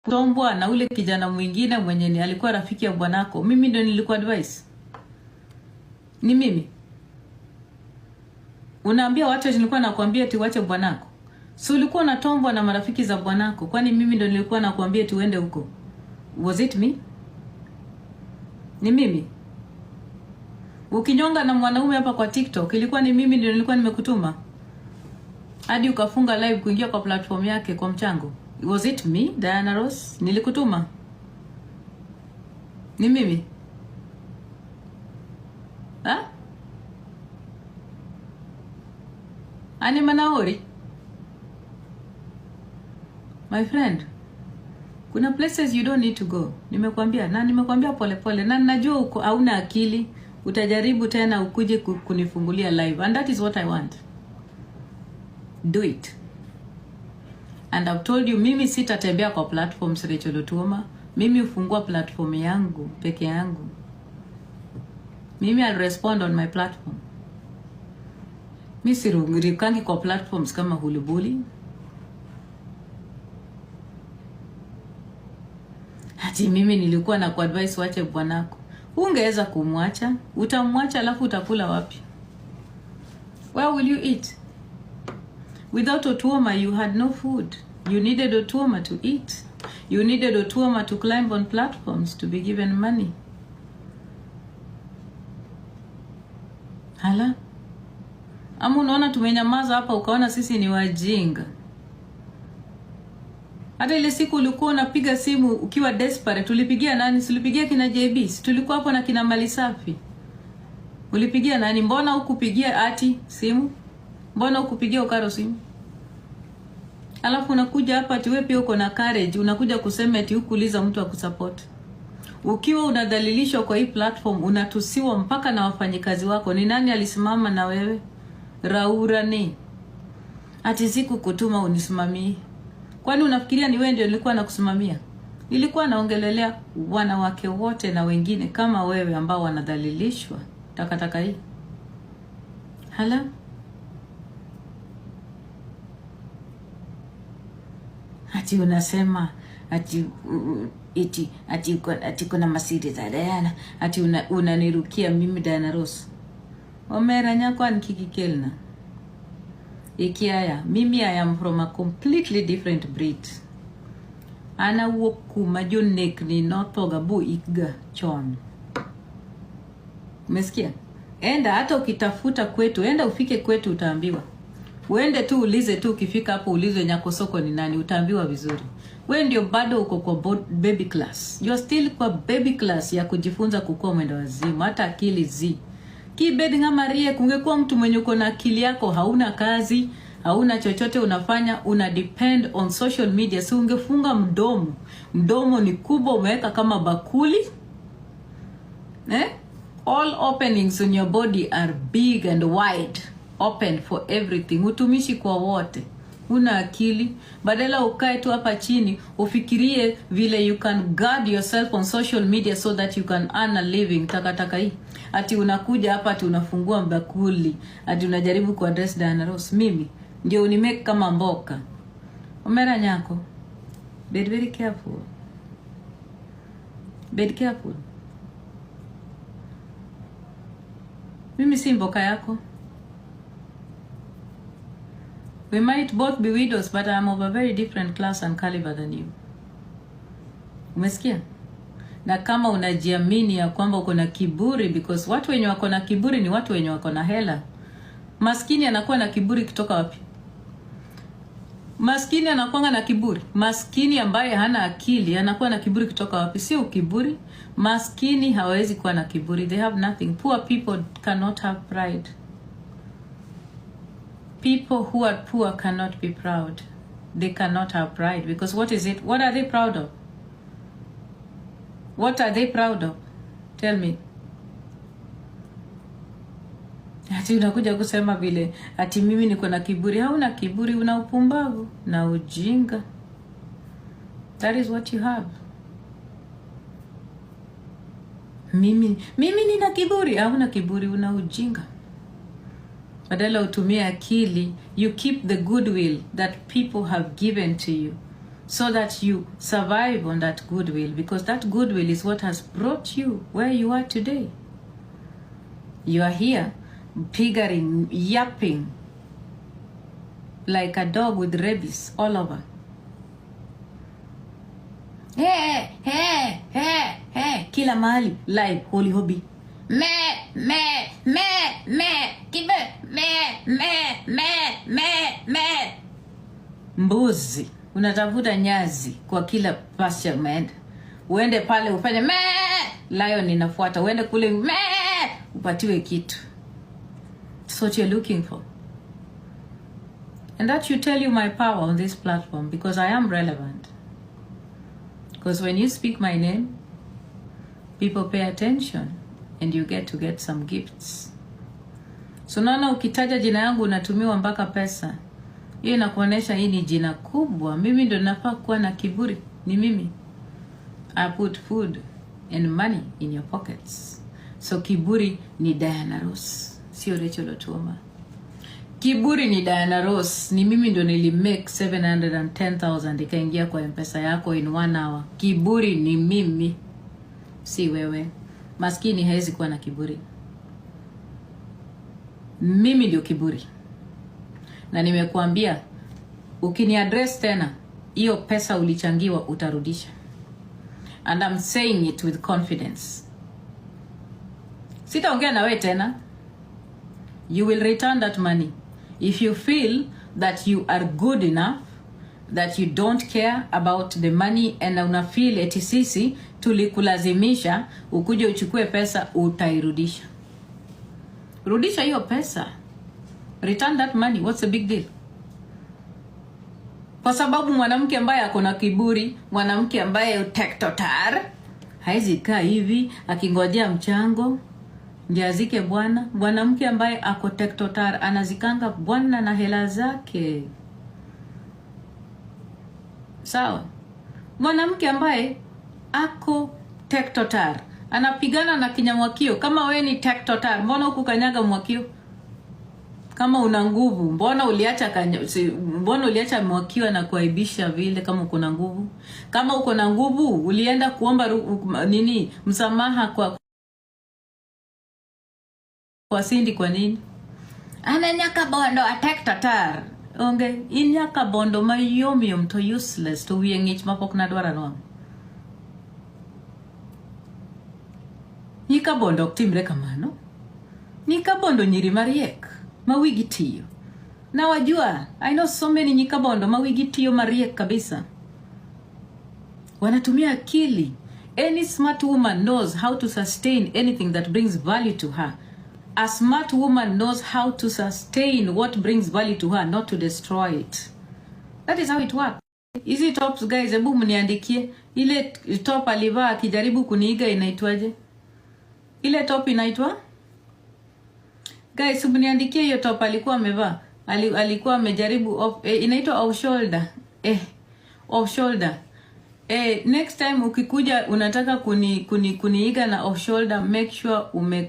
kutombwa na ule kijana mwingine mwenye ni alikuwa rafiki ya bwanako. Mimi ndio nilikuwa advice. Ni mimi. Unaambia watu nilikuwa nakwambia eti wache bwanako. Si ulikuwa unatombwa na marafiki za bwanako. Kwani mimi ndio nilikuwa nakwambia eti uende huko? Was it me? Ni mimi. Ukinyonga na mwanaume hapa kwa TikTok, ilikuwa ni mimi ndio nilikuwa nimekutuma. Hadi ukafunga live kuingia kwa platform yake kwa mchango. Was it me, Diana Ross? Nilikutuma. Ni mimi. Ha? Ani Manaori? My friend, kuna places you don't need to go. Nimekwambia pole pole. Na najua uko hauna akili. Utajaribu tena ukuje kunifungulia live. And that is what I want. Do it. And I've told you, mimi sitatembea kwa platforms Rachel Otuoma. Mimi ufungua platform yangu, peke yangu. Mimi I'll respond on my platform. Mimi sirukangi kwa platforms kama Hulubuli. Hati mimi nilikuwa na kuadvise wache bwanako. Ungeweza kumwacha, utamwacha alafu utakula wapi? Where will you eat? Without Otuoma, you had no food. You needed Otuoma to eat. You needed Otuoma to climb on platforms to be given money. Hala? Ama unaona tumenyamaza hapa ukaona sisi ni wajinga? Hata ile siku ulikuwa unapiga simu ukiwa desperate, tulipigia nani? Tulipigia kina JB. Tulikuwa hapo na kina Malisafi. Ulipigia nani? Mbona hukupigia Ati simu? Mbona hukupigia Okaro simu? Alafu unakuja hapa ati wewe pia uko na courage, unakuja kusema eti hukuuliza mtu akusupport. Ukiwa unadhalilishwa kwa hii platform, unatusiwa mpaka na wafanyikazi wako. Ni nani alisimama na wewe? Raura ni. Ati siku kutuma unisimamie. Kwani unafikiria ni wewe ndio nilikuwa nakusimamia? Nilikuwa naongelelea wanawake wote na wengine kama wewe ambao wanadhalilishwa. Takataka hii. Hala? Ati unasema ati kuna masiri za Diana, ati unanirukia mimi Diana Ross. Omera nyako nikikikelna. Ikiaya, mimi I am from a completely different breed. Ana woku majonek ni notoga bu ikga chon. Umesikia? Enda hata ukitafuta kwetu, enda ufike kwetu utaambiwa. Uende tu ulize tu, ukifika hapo ulize Nyakosoko ni nani, utaambiwa vizuri. Wewe ndio bado uko kwa baby class. You are still kwa baby class ya kujifunza kukua mwendo wazimu, hata akili zi. Kibedi nga Marie, kungekuwa mtu mwenye uko na akili yako, hauna kazi, hauna chochote unafanya, una depend on social media, si ungefunga mdomo. Mdomo ni kubwa umeweka kama bakuli. All openings in your body are big and wide. Open for everything. Utumishi kwa wote. Una akili. Badala ukae tu hapa chini ufikirie vile you can guard yourself on social media so that you can earn a living. Takataka hii. Ati unakuja hapa ati unafungua mbakuli. Ati unajaribu ku address Diana Ross. Mimi ndio unimake kama mboka. Omera nyako. Be very careful. Be careful. Mimi si mboka yako. We might both be widows, but I am of a very different class and caliber than you. Umesikia? Na kama unajiamini ya kwamba uko na kiburi, because watu wenye wako na kiburi ni watu wenye wako na hela. Maskini anakuwa na kiburi kutoka wapi? Maskini anakuwa na kiburi. Maskini ambaye hana akili anakuwa na kiburi kutoka wapi? Sio kiburi. Maskini hawezi kuwa na kiburi. They have nothing. Poor people cannot have pride. People who are poor cannot be proud. They cannot have pride. Because what is it? What are they proud of? What are they proud of? Tell me. Ati unakuja kusema vile ati mimi niko na kiburi. Hauna kiburi, una upumbavu na ujinga. That is what you have. Mimi nina kiburi. Hauna kiburi, una ujinga. Badala utumie akili, you keep the goodwill that people have given to you. so that you survive on that goodwill, because that goodwill is what has brought you where you are today. You are here piggering, yapping like a dog with rabies all over. Hey, hey, hey, hey, kila mahali live holy hobby. Me, kibe, me. Mbuzi, unatafuta nyazi kwa kila pasture umeenda. Uende pale ufanye me, lion inafuata. Uende kule me, upatiwe kitu. That's what you're looking for. And that should tell you my power on this platform, because I am relevant. Because when you speak my name, people pay attention and you get some gifts. So naona ukitaja jina yangu unatumiwa mpaka pesa. Hiyo inakuonesha hii ni jina kubwa. Mimi ndo nafaa kuwa na kiburi. Ni mimi. I put food and money in your pockets. So kiburi ni Diana Ross, sio Rachel Otuoma. Kiburi ni Diana Ross. Ni mimi ndo nilimake 710,000 ikaingia kwa M-Pesa yako in 1 hour. Kiburi ni mimi, si wewe. Maskini hawezi kuwa na kiburi. Mimi ndio kiburi. Na nimekuambia ukini address tena, hiyo pesa ulichangiwa utarudisha. And I'm saying it with confidence. Sitaongea na wewe tena. You will return that money. If you feel that you are good enough, that you don't care about the money, and una feel eti sisi tulikulazimisha ukuje uchukue pesa, utairudisha. Rudisha hiyo pesa. Return that money. What's the big deal? Kwa sababu mwanamke ambaye ako na kiburi, mwanamke ambaye tektotar, haizi kaa hivi akingojea mchango ndiye azike bwana. Mwanamke ambaye ako tektotar anazikanga bwana na hela zake. Sawa? Mwanamke ambaye ako tektotar anapigana na kinyamwakio. Kama we ni tektotar, mbona ukukanyaga mwakio? Kama una nguvu, mbona uliacha mwakio na kuaibisha vile kama uko na nguvu? Kama uko na nguvu, ulienda kuomba msamaha kwa Cindy kwa nini? Ananyaka bondo atektatar. Onge, inyaka bondo mayom to useless to wiengich mapok na dwara no. Nika bondo timre kamano. Nika bondo nyiri mariek mawigi tiyo. Na wajua, I know so many nyika bondo mawigi tiyo mariek kabisa. Wanatumia akili. Any smart woman knows how to sustain anything that brings value to her. A smart woman knows how to sustain what brings value to her, not to destroy it. That is how it works. Easy tops guys, hebu mniandikie ile top alivaa akijaribu kuniiga inaitwaje? Ile top inaitwa? Guys, mniandikie hiyo top alikuwa amevaa. Alikuwa amejaribu inaitwa off shoulder. Off shoulder. Next time ukikuja unataka kuniiga na off shoulder, make sure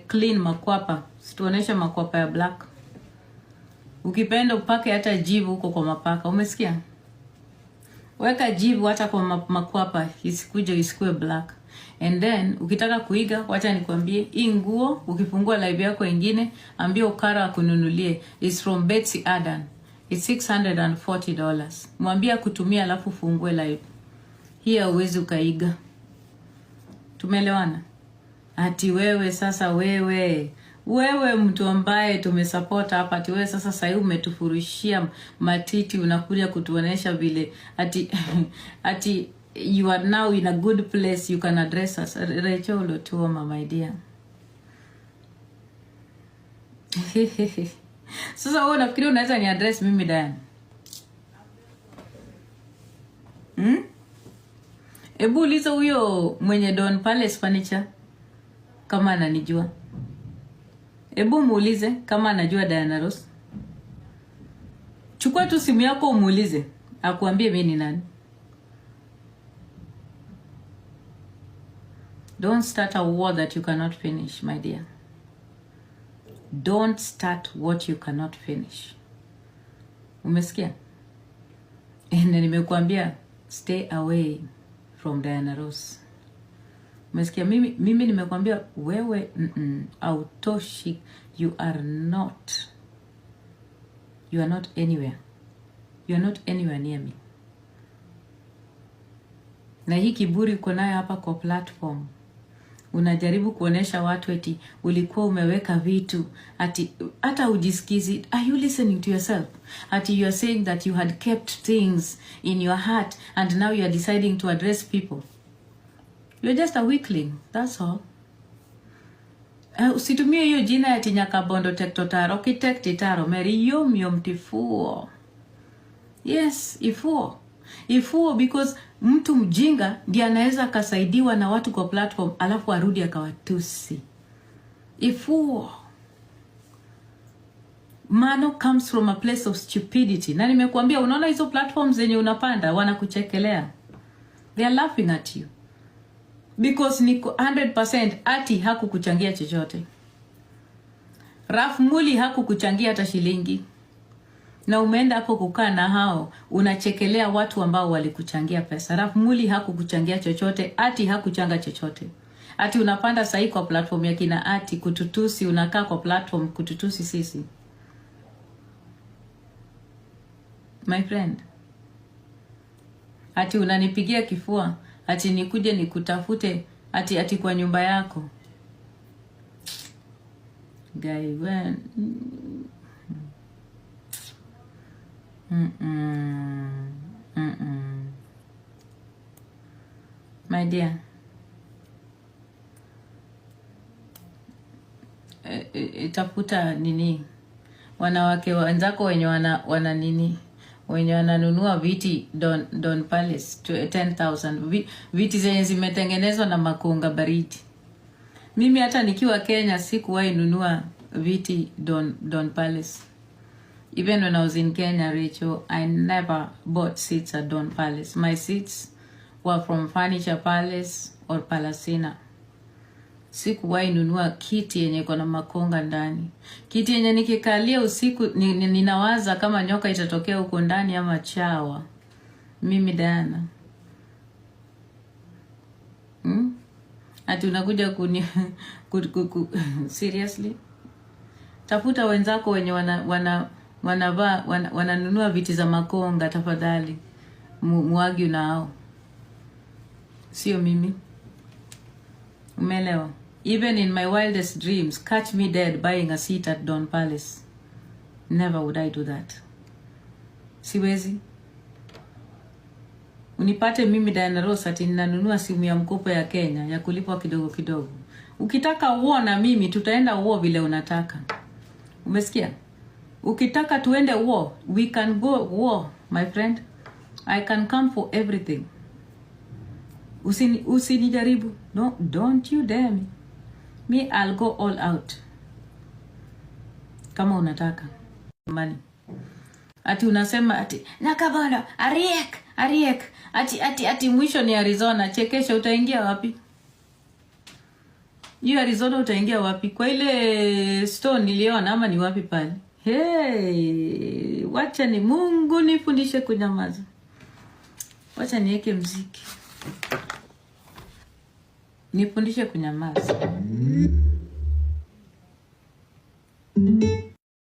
clean makwapa. Situonesha makwapa ya black. Ukipenda upake hata jivu huko kwa mapaka. Umesikia? Weka jivu hata kwa makwapa isikue black. And then ukitaka kuiga, wacha nikwambie, hii nguo ukifungua live yako ingine, ambia Ukara akununulie. It's from Betsy Adan. It's $640. Mwambie kutumia alafu fungue live. Hii uwezi ukaiga. Tumeelewana? Ati wewe sasa wewe mtu ambaye tumesupport hapa, ati wewe sasa sasa umetufurushia matiti unakuja kutuonesha vile ati you are now in a good place, you can address us. Rachel Otuoma, my dear. Sasa wewe unafikiri unaweza ni address mimi Diana? Ebu uliza huyo mwenye Don Palace Furniture kama ananijua. Ebu muulize kama anajua Diana Ross. Chukua tu simu yako umuulize, akuambie mimi ni nani. Don't start a war that you cannot finish, my dear. Don't start what you cannot finish. Umesikia? Nimekuambia stay away from Diana Ross. Umesikia? Mimi nimekwambia wewe autoshi. You are not anywhere. You are not anywhere near me. Na hii kiburi uko nayo hapa kwa platform. Unajaribu kuonesha watu eti ulikuwa umeweka vitu ati hata ujisikizi. Are you listening to yourself? Ati you are saying that you had kept things in your heart and now you are deciding to address people. You're just a weakling, that's all. Usitumie hiyo jina ya Nyakabondo Tektotaro, Kitektitaro, Meri Yom Tifuo. Yes, Ifuo because mtu mjinga ndiye anaweza kasaidiwa na watu kwa platform alafu arudi akawatusi. Ifuo. Mano comes from a place of stupidity. Na nimekuambia unaona hizo platforms zenye unapanda wanakuchekelea. They are laughing at you. Because niko 100% ati hakukuchangia chochote. Raf Muli hakukuchangia hata shilingi. Na umeenda hapo kukaa na hao unachekelea watu ambao walikuchangia pesa. Raf Muli hakukuchangia chochote, ati hakuchanga chochote. Ati unapanda sahi kwa platform ya kina ati kututusi, unakaa kwa platform kututusi sisi. My friend. Ati unanipigia kifua, ati nikuje nikutafute, ati kwa nyumba yako. Guy, when My dear, itafuta nini? Wanawake wenzako wenye wana nini? Wenye wananunua viti Don Palace to 10,000. Viti zenye zimetengenezwa na makunga baridi. Mimi hata nikiwa Kenya sikuwahi nunua viti Don Palace. Even when I was in Kenya, Rachel, I never bought seats at Don Palace. My seats were from Furniture Palace or Palacina. Sikuwahi nunua kiti yenye iko na makonga ndani. Kiti yenye nikikalia usiku ninawaza kama nyoka itatokea huko ndani ama chawa. Mimi Diana. Ati unakuja seriously? Tafuta wenzako wenye wananunua viti za makonga tafadhali. Muagi nao. Sio mimi. Umeelewa? Even in my wildest dreams, catch me dead buying a seat at Don Palace. Never would I do that. Siwezi. Unipate mimi Diana Ross ati ninanunua simu ya mkopo ya Kenya ya kulipwa kidogo kidogo. Ukitaka uona mimi tutaenda uo vile unataka. Umesikia? Ukitaka tuende war, we can go war, my friend. I can come for everything. Usinijaribu. No, don't you dare me. Me, I'll go all out. Kama unataka. Money. Ati unasema ati Nyakabondo, Ariek. Ati mwisho ni Arizona. Chekesha utaingia wapi? Hiyo Arizona utaingia wapi? Kwa ile store niliona ama ni wapi pale? Hey, wacha ni Mungu nifundishe kunyamaza. Wacha niweke muziki. Nifundishe kunyamaza.